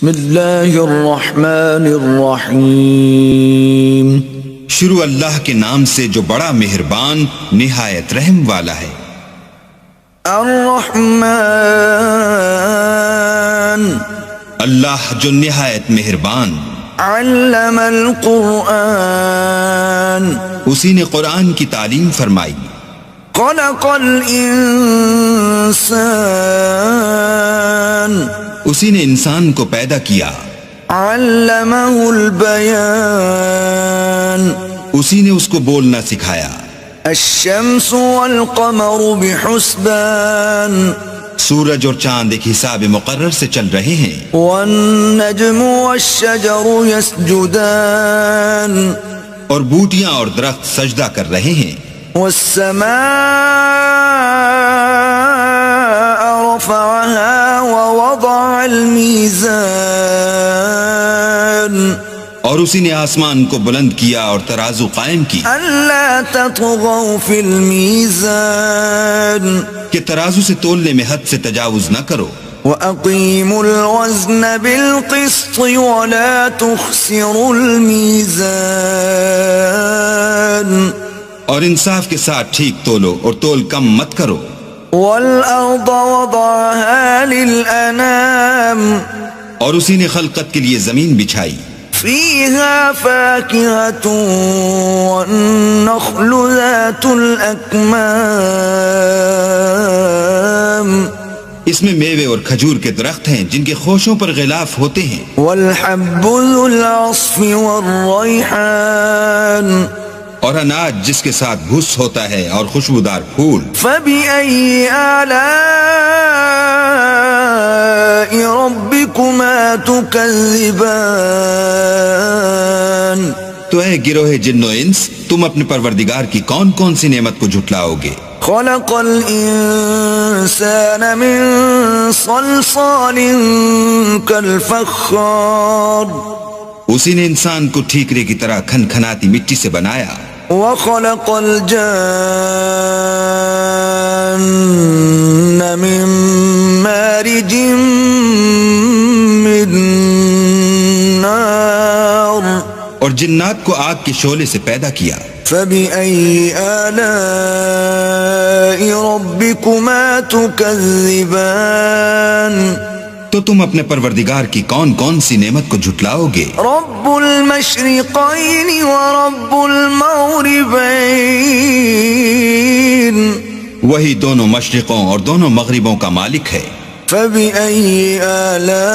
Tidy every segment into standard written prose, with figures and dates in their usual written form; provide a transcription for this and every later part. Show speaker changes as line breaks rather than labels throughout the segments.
بسم اللہ الرحمن الرحیم
شروع اللہ کے نام سے جو بڑا مہربان نہایت رحم والا ہے۔
الرحمن
اللہ جو نہایت مہربان،
علم القرآن
اسی نے قرآن کی تعلیم فرمائی،
خلق الانسان
اسی نے انسان کو پیدا کیا،
علمہ البیان
اسی نے اس کو بولنا سکھایا،
الشمس والقمر بحسبان
سورج اور چاند ایک حساب مقرر سے چل رہے ہیں،
والنجم والشجر يسجدان
اور بوٹیاں اور درخت سجدہ کر رہے ہیں،
والسماء رفعها ووضع الميزان
اور اسی نے آسمان کو بلند کیا اور ترازو قائم کی
ألا تطغوا في الميزان
کہ ترازو سے تولنے میں حد سے تجاوز نہ کرو،
وَأَقِيمُوا الْوَزْنَ بِالْقِسْطِ وَلَا تُخْسِرُوا الْمِيزَانَ
اور انصاف کے ساتھ ٹھیک تولو اور تول کم مت کرو،
وَالْأَرْضَ وَضَعَهَا لِلْأَنَامِ
اور اسی نے خلقت کے لیے زمین بچھائی،
فِيهَا فَاكِهَةٌ وَالنَّخْلُ ذَاتُ الْأَكْمَامِ
اس میں میوے اور کھجور کے درخت ہیں جن کے خوشوں پر غلاف ہوتے ہیں،
وَالْحَبُّ ذُو الْعَصْفِ وَالرَّيْحَانِ
اور اناج جس کے ساتھ بھس ہوتا ہے اور خوشبودار پھول،
فَبِأَيِّ آلَاءِ رَبِّكُمَا تُكَذِّبَانِ
تو اے گروہ جن و انس، تم اپنے پروردگار کی کون کون سی نعمت کو جھٹلاؤ گے؟
خَلَقَ الْإِنسَانَ مِنْ صَلْصَالٍ كَالْفَخَّارِ
اسی نے انسان کو ٹھیکرے کی طرح کھن کھناتی مٹی سے بنایا،
وَخَلَقَ الْجَانَّ مِنْ مَارِجٍ مِّن نَّارٍ
اور جنات کو آگ کے شعلے سے پیدا کیا،
فَبِأَيِّ آلَاءِ رَبِّكُمَا تُكَذِّبَانِ
تو تم اپنے پروردگار کی کون کون سی نعمت کو جھٹلاؤ گے؟
رب المشرقین ورب المغربین
وہی دونوں مشرقوں اور دونوں مغربوں کا مالک ہے،
فبأي آلاء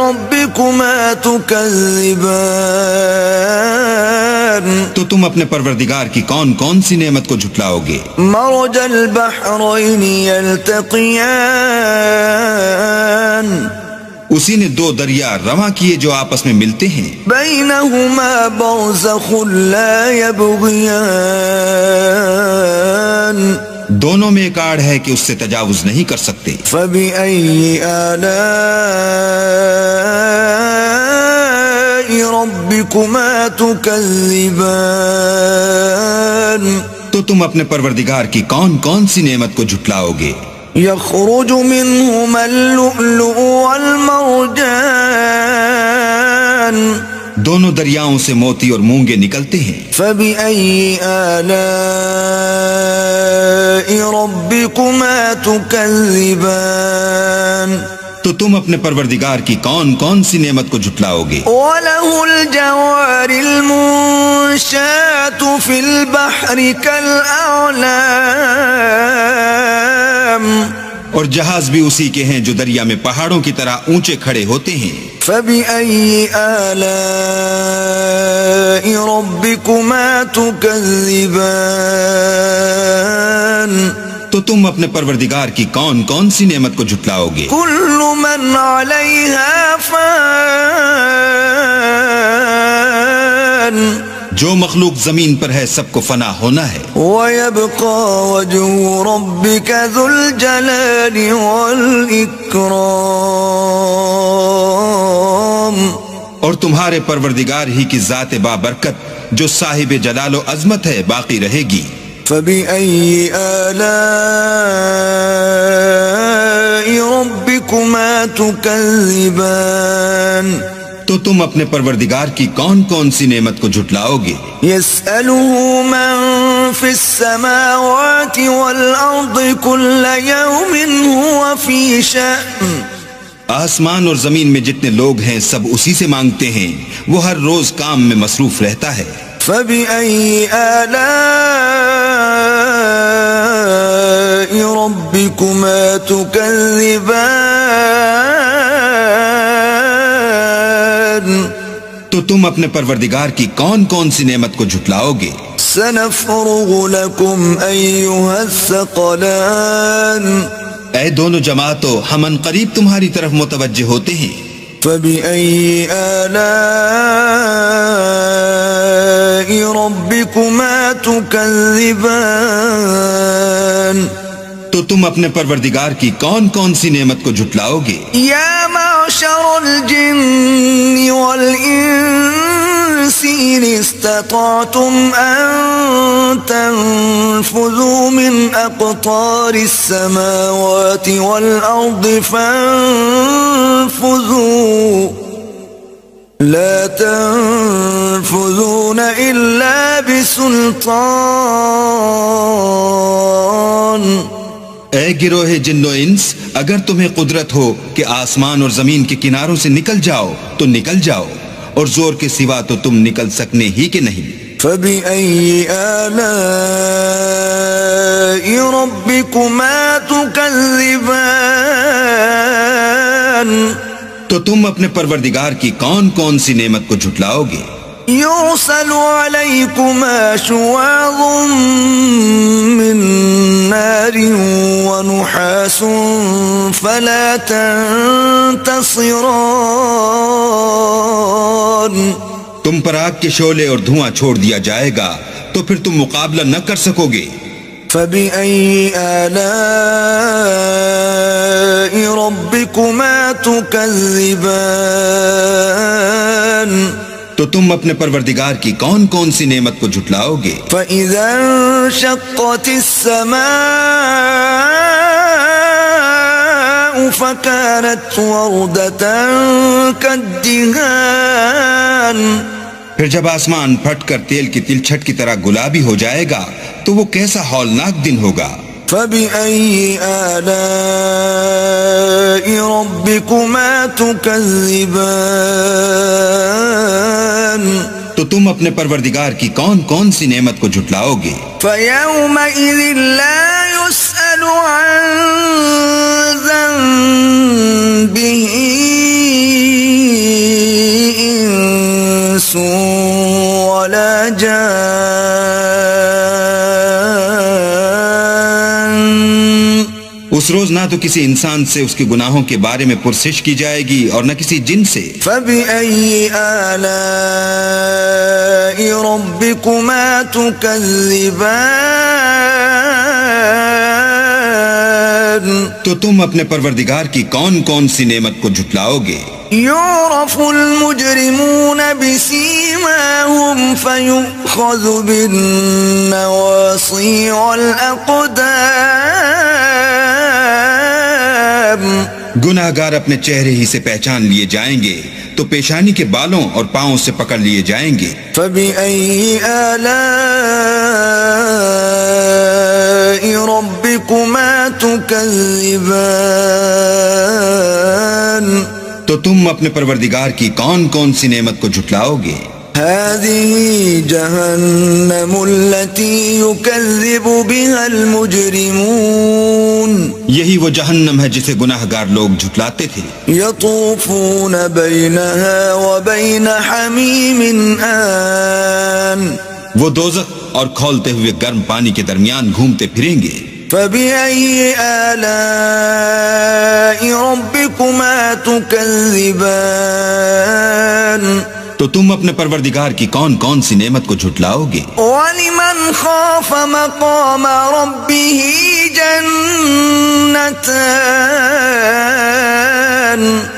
ربكما تكذبان
تو تم اپنے پروردگار کی کون کون سی نعمت کو جھٹلاؤ گے؟
مرج البحرین یلتقیان
اسی نے دو دریا رواں کیے جو آپس میں ملتے ہیں،
بینہما برزخ لا یبغیان
دونوں میں ایک آڑ ہے کہ اس سے تجاوز نہیں کر سکتے،
فبأي آلاء ربكما تكذبان
تو تم اپنے پروردگار کی کون کون سی نعمت کو جھٹلاؤ گے؟
يخرج منهما اللؤلؤ والمرجان
دونوں دریاؤں سے موتی اور مونگے نکلتے ہیں،
فبأي آلاء ربكما تكذبان
تو تم اپنے پروردگار کی کون کون سی نعمت کو جھٹلاؤ گے؟
وله الجوار المنشآت في البحر كالأعلام
اور جہاز بھی اسی کے ہیں جو دریا میں پہاڑوں کی طرح اونچے کھڑے ہوتے ہیں،
فبأي آلاء ربكما تكذبان
تو تم اپنے پروردگار کی کون کون سی نعمت کو جھٹلاؤ گے؟
كل من عليها فان
جو مخلوق زمین پر ہے سب کو فنا ہونا ہے،
ويبقى وجه ربك ذو الجلال والإكرام
اور تمہارے پروردگار ہی کی ذات بابرکت جو صاحب جلال و عظمت ہے باقی رہے گی،
فبأي آلاء ربكما تكذبان
تو تم اپنے پروردگار کی کون کون سی نعمت کو جھٹلاؤ گے؟
يسأله من في السماوات والأرض كل يوم هو في شأن
آسمان اور زمین میں جتنے لوگ ہیں سب اسی سے مانگتے ہیں، وہ ہر روز کام میں مصروف رہتا ہے۔
فبأي آلاء ربكما تكذبان
تو تم اپنے پروردگار کی کون کون سی نعمت کو جھٹلاؤ گے؟
سنفرغ لكم أيها الثقلان
اے دونوں جماعتوں، ہم ان قریب تمہاری طرف متوجہ ہوتے ہیں۔
فبأي آلاء ربكما تكذبان
تو تم اپنے پروردگار کی کون کون سی نعمت کو جھٹلاؤ گے؟
يا معشر الجن والإنس إن استطعتم أن تنفذوا من أقطار السماوات والأرض فانفذوا لا تنفذون إلا بسلطان
اے گروہ جن و انس، اگر تمہیں قدرت ہو کہ آسمان اور زمین کے کناروں سے نکل جاؤ تو نکل جاؤ، اور زور کے سوا تو تم نکل سکنے ہی کہ نہیں۔
فبأي آلاء ربكما تكذبان
تو تم اپنے پروردگار کی کون کون سی نعمت کو جھٹلاؤ گے؟
يرسل عليكما شواظ من نار ونحاس فلا تنتصران
تم پر آگ کے شعلے اور دھواں چھوڑ دیا جائے گا تو پھر تم مقابلہ نہ کر سکو گے۔
فبأي آلاء ربكما تكذبان
تو تم اپنے پروردگار کی کون کون سی نعمت کو جھٹلاؤ گے؟
فإذا انشقت السماء فكانت وردة كالدهان
پھر جب آسمان پھٹ کر تیل کی تلچھٹ کی طرح گلابی ہو جائے گا تو وہ کیسا ہولناک دن ہوگا۔
فبأي آلاء ربكما تكذبان
تو تم اپنے پروردگار کی کون کون سی نعمت کو جھٹلاؤ گے؟
فيومئذ لا يسأل عن ذنبه إنس ولا جان
اس روز نہ تو کسی انسان سے اس کے گناہوں کے بارے میں پرسش کی جائے گی اور نہ کسی جن سے۔
فبأي آلاء ربكما تكذبان
تو تم اپنے پروردگار کی کون کون سی نعمت کو جھٹلاؤ گے؟
يعرف المجرمون بسيماهم فيؤخذ بالنواصي والأقدام
گناہ گار اپنے چہرے ہی سے پہچان لیے جائیں گے تو پیشانی کے بالوں اور پاؤں سے پکڑ لیے جائیں گے۔
فبأي آلاء ربكما تكذبان
تو تم اپنے پروردگار کی کون کون سی نعمت کو جھٹلاؤ گے؟
هذه جهنم التي يكذب بها المجرمون
یہی وہ جہنم ہے جسے گناہ گار لوگ جھٹلاتے تھے۔
يطوفون بينها وبين حميم آن
وہ دوزخ اور کھولتے ہوئے گرم پانی کے درمیان گھومتے پھریں گے۔
فبأي آلاء ربكما تكذبان
تو تم اپنے پروردگار کی کون کون سی نعمت کو جھٹلاؤ گے؟
ولمن خاف مقام ربه جنتان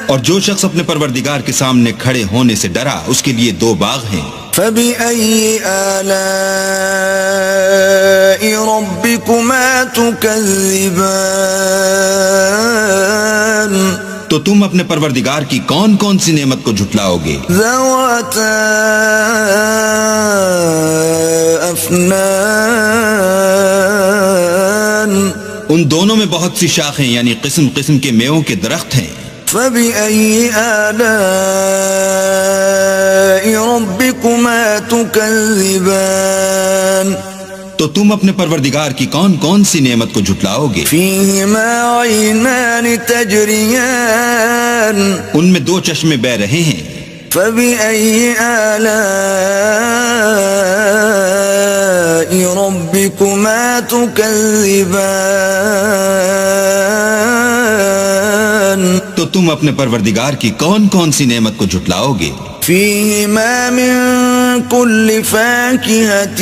اور جو شخص اپنے پروردگار کے سامنے کھڑے ہونے سے ڈرا اس کے لیے دو باغ ہیں۔
فبأي آلاء ربكما تكذبان
تو تم اپنے پروردگار کی کون کون سی نعمت کو جھٹلاؤ گے؟
ذواتا افنان
ان دونوں میں بہت سی شاخیں یعنی قسم قسم کے میووں کے درخت ہیں.
فبأي آلاء ربكما تكذبان
تو تم اپنے پروردگار کی کون کون سی نعمت کو جھٹلاؤ گے؟
فيهما عينان تجريان
ان میں دو چشمے بہہ رہے ہیں.
فبأي آلاء ربكما تكذبان
تو تم اپنے پروردگار کی کون کون سی نعمت کو جھٹلاؤ گے؟
فيهما من كل فاكهة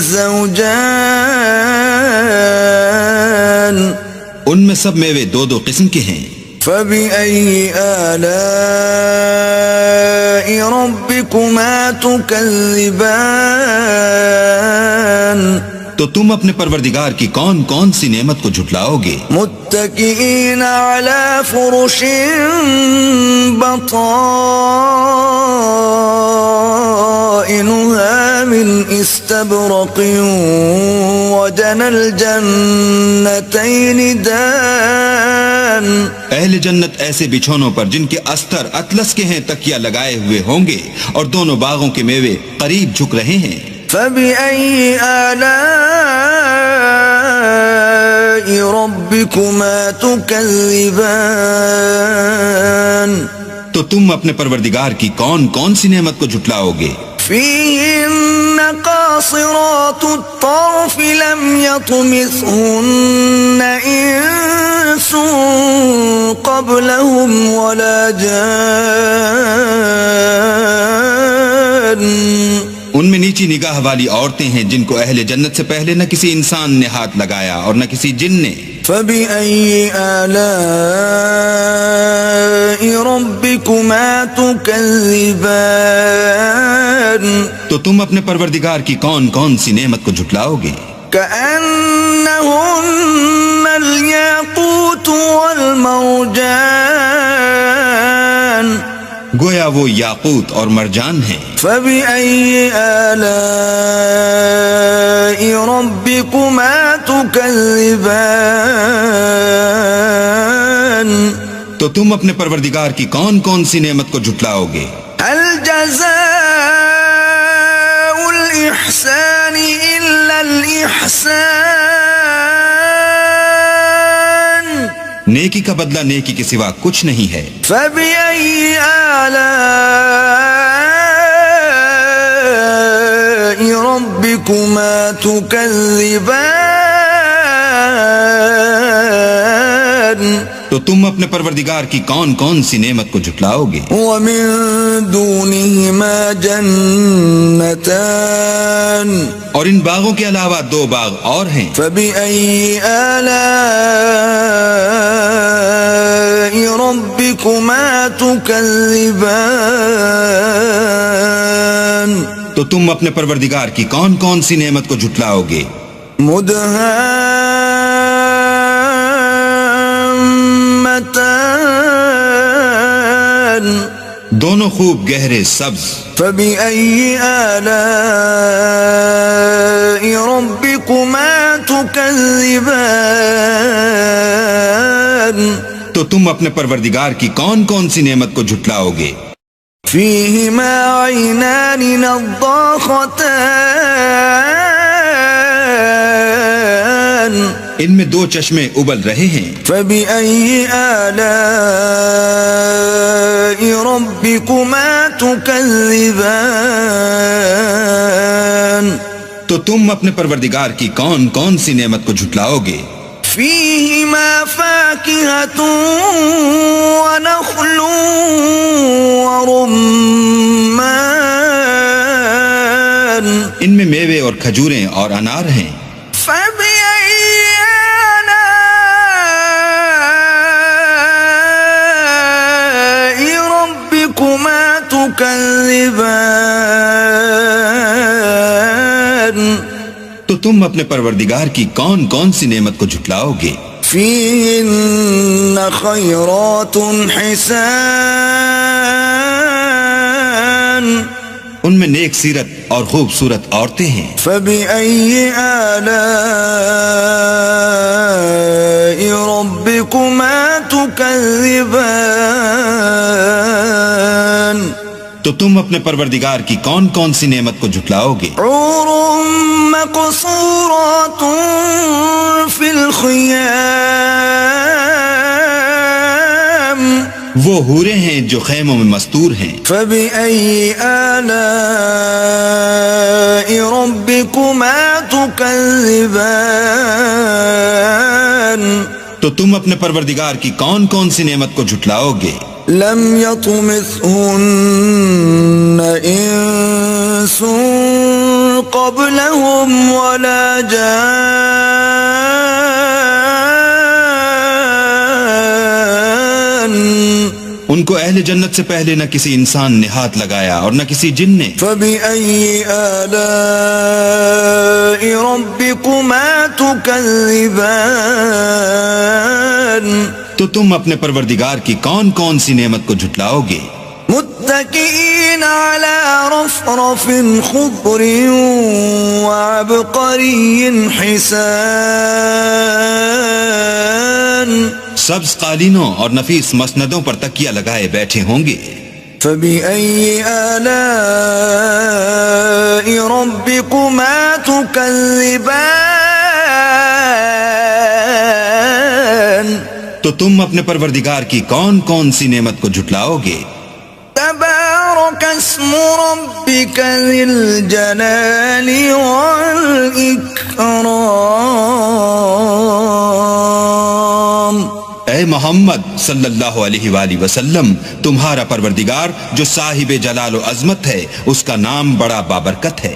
زوجان
ان میں سب میوے دو دو قسم کے ہیں.
فبأي آلاء ربكما تكذبان
تو تم اپنے پروردگار کی کون کون سی نعمت کو جھٹلاؤ گے؟
متكئين على فرش بطائنها من استبرق وجنى الجنتين دان
اہل جنت ایسے بچھونوں پر جن کے استر اطلس کے ہیں تکیہ لگائے ہوئے ہوں گے اور دونوں باغوں کے میوے قریب جھک رہے ہیں.
فبأي آلاء ربكما تكذبان
تو تم اپنے پروردگار کی کون کون سی نعمت کو جھٹلاؤ گے؟
فيهن قاصرات الطرف لم يطمثهن إنس قبلهم ولا جان
ان میں نیچی نگاہ والی عورتیں ہیں جن کو اہل جنت سے پہلے نہ کسی انسان نے ہاتھ لگایا اور نہ کسی جن نے.
فبأي آلاء ربكما تكذبان
تو تم اپنے پروردگار کی کون کون سی نعمت کو جھٹلاؤ گے؟
كأنهن الياقوت والمرجان
گویا وہ یاقوت اور مرجان ہیں.
فبأي آلاء ربكما تكذبان
تو تم اپنے پروردگار کی کون کون سی نعمت کو جھٹلاؤ گے؟
هل جزاء الإحسان إلا الإحسان
نیکی کا بدلہ نیکی کے سوا کچھ نہیں ہے.
فبأي آلاء ربكما تكذبان
تو تم اپنے پروردگار کی کون کون سی نعمت کو جھٹلاؤ گے؟
ومن دونهما جنتان
اور ان باغوں کے علاوہ دو باغ اور ہیں.
فبأي آلاء ربكما تكذبان
تو تم اپنے پروردگار کی کون کون سی نعمت کو جھٹلاؤ گے؟
مدهامتان
دونوں خوب گہرے سبز.
فبأي آلاء ربكما تكذبان
تو تم اپنے پروردگار کی کون کون سی نعمت کو جھٹلاؤ گے؟
فيهما عينان نضاختان
ان میں دو چشمے ابل رہے ہیں.
فبأي آلاء ربكما تكذبان
تو تم اپنے پروردگار کی کون کون سی نعمت کو جھٹلاؤ گے؟
فيهما فاكهة ونخل ورمان
ان میں میوے اور کھجوریں اور انار ہیں.
فبأي آلاء ربكما تكذبان
تو تم اپنے پروردگار کی کون کون سی نعمت کو جھٹلاؤ گے؟
فيهن خيرات حسان
ان میں نیک سیرت اور خوبصورت عورتیں ہیں.
فبأي آلاء ربكما تكذبان
تو تم اپنے پروردگار کی کون کون سی نعمت کو جھٹلاؤ گے؟
حور مقصورات في الخيام
وہ حوریں ہیں جو خیموں میں مستور ہیں.
فبأي آلاء ربكما تكذبان
تو تم اپنے پروردگار کی کون کون سی نعمت کو جھٹلاؤ گے؟
لم يطمثهن انس قبلهم ولا جان
ان کو اہل جنت سے پہلے نہ کسی انسان نے ہاتھ لگایا اور نہ کسی جن نے.
فبأي آلاء ربكما تكذبان
تو تم اپنے پروردگار کی کون کون سی نعمت کو جھٹلاؤ گے؟
متكئين على رفرف خضر وعبقري حسان
سبز قالینوں اور نفیس مسندوں پر تکیہ لگائے بیٹھے ہوں گے.
فبأي آلاء ربكما تكذبان
تو تم اپنے پروردگار کی کون کون سی نعمت کو جھٹلاؤ گے؟
تبارك اسم ربك ذي الجلال والإكرام
اے محمد صلی اللہ علیہ وآلہ وسلم، تمہارا پروردگار جو صاحب جلال و عظمت ہے، اس کا نام بڑا بابرکت ہے.